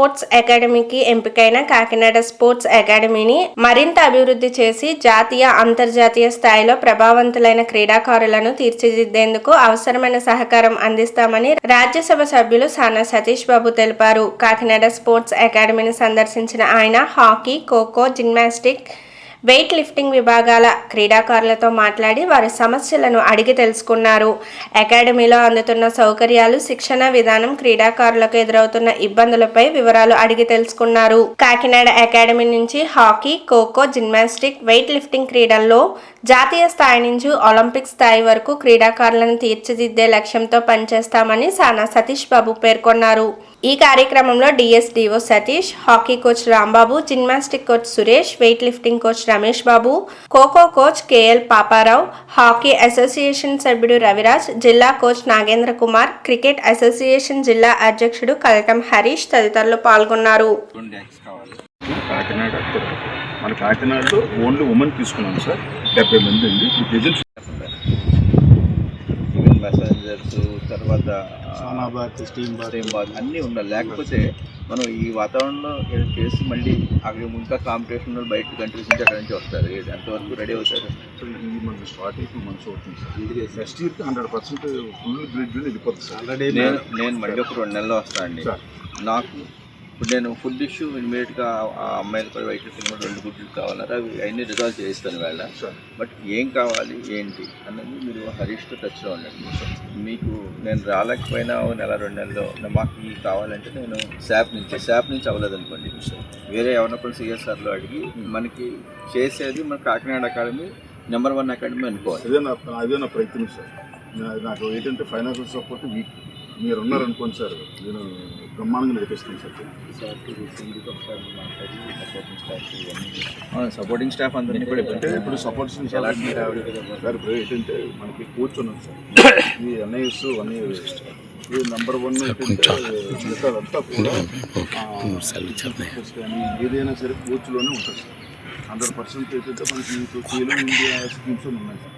Sports అకాడమీకి ఎంపికైన Kakinada sports అకాడమీని మరింత అభివృద్ధి చేసి జాతీయ అంతర్జాతీయ స్థాయిలో ప్రభావవంతులైన క్రీడాకారులను తీర్చిదిద్దేందుకు అవసరమైన సహకారం అందిస్తామని రాజ్యసభ సభ్యులు సానా సతీష్ బాబు తెలిపారు. కాకినాడ స్పోర్ట్స్ అకాడమీని సందర్శించిన ఆయన hockey, kho kho, gymnastic, weight lifting విభాగాల క్రీడాకారులతో మాట్లాడి వారి సమస్యలను అడిగి తెలుసుకున్నారు. అకాడమీలో అందుతున్న సౌకర్యాలు, శిక్షణ విధానం, క్రీడాకారులకు ఎదురవుతున్న ఇబ్బందులపై వివరాలు అడిగి తెలుసుకున్నారు. కాకినాడ అకాడమీ నుంచి hockey, kho kho, gymnastic, weight lifting క్రీడల్లో జాతీయ స్థాయి నుంచి ఒలింపిక్ స్థాయి వరకు క్రీడాకారులను తీర్చిదిద్దే లక్ష్యంతో పనిచేస్తామని సానా సతీష్ బాబు పేర్కొన్నారు. ఈ కార్యక్రమంలో DSDO Satish, hockey coach Rambabu, gymnastic coach Suresh, weight lifting coach Ramesh Babu, kho kho coach KL Paparao, hockey association సభ్యుడు రవిరాజ్, జిల్లా coach Nagendra Kumar, cricket association జిల్లా అధ్యక్షుడు కలకం హరీష్ తదితరులు పాల్గొన్నారు. మన కాకినాడలో ఓన్లీ ఉమెన్ తీసుకున్నాం సార్, 70 మంది అండి. మెసెంజర్స్, తర్వాత స్టీమ్ బాత్ అన్నీ ఉండాలి. లేకపోతే మనం ఈ వాతావరణంలో చేసి మళ్ళీ అక్కడ ఇంకా కాంపిటీషన్ బయట కంట్రీస్ నుంచి అక్కడ నుంచి వస్తారు. ఎంతవరకు రెడీ అవుతారు? ఈ మంత్ స్టార్ట్ 2 months అవుతుంది సార్. నెక్స్ట్ ఇయర్కి 100% ఫుల్ గ్రిడ్ వెళ్ళిపోతుంది సార్. నేను మళ్ళీ ఒక 2 నెలల్లో వస్తాను అండి. నాకు ఇప్పుడు నేను ఫుడ్ ఇష్యూ ఇమీడియట్గా ఆ అమ్మాయిలు కూడా వైట్ లిఫ్టింగ్ 2 గుడ్లు కావాలన్నారు. అవి అన్నీ రిజాల్వ్ చేయిస్తాను వేళ. బట్ ఏం కావాలి ఏంటి అన్నది మీరు హరీష్తో టచ్లో ఉండండి. మీకు నేను రాలేకపోయినా 1-2 నెలల్లో మాకు ఇవి కావాలంటే నేను శాప్ నుంచి అవ్వలేదు అనుకోండి, వేరే ఎవరినప్పుడు సిఎస్ఆర్లో అడిగి మనకి చేసేది మన కాకినాడ అకాడమీ నెంబర్ 1 అకాడమీ అనుకోవాలి. అదే నా ప్రయత్నం సార్. నాకు ఏంటంటే ఫైనాన్షియల్ సపోర్ట్ మీరు ఉన్నారనుకోండి సార్, నేను బ్రహ్మాండంగా నడిపిస్తాను సార్. సపోర్టింగ్ స్టాఫ్ అందరినీ కూడా ఇప్పుడు సపోర్టింగ్ సార్ ఇప్పుడు ఏంటంటే మనకి కోచ్ ఉన్నాను సార్. ఈ ఎన్ఐఎస్ 1 year ఇది నెంబర్ 1 ఏంటంటే అంతా కూడా కానీ ఏదైనా సరే కోచ్లోనే ఉంటుంది సార్. 100% ఏంటంటే మనకి ఖేలో ఇండియా స్కీమ్స్ ఉన్నాయి సార్.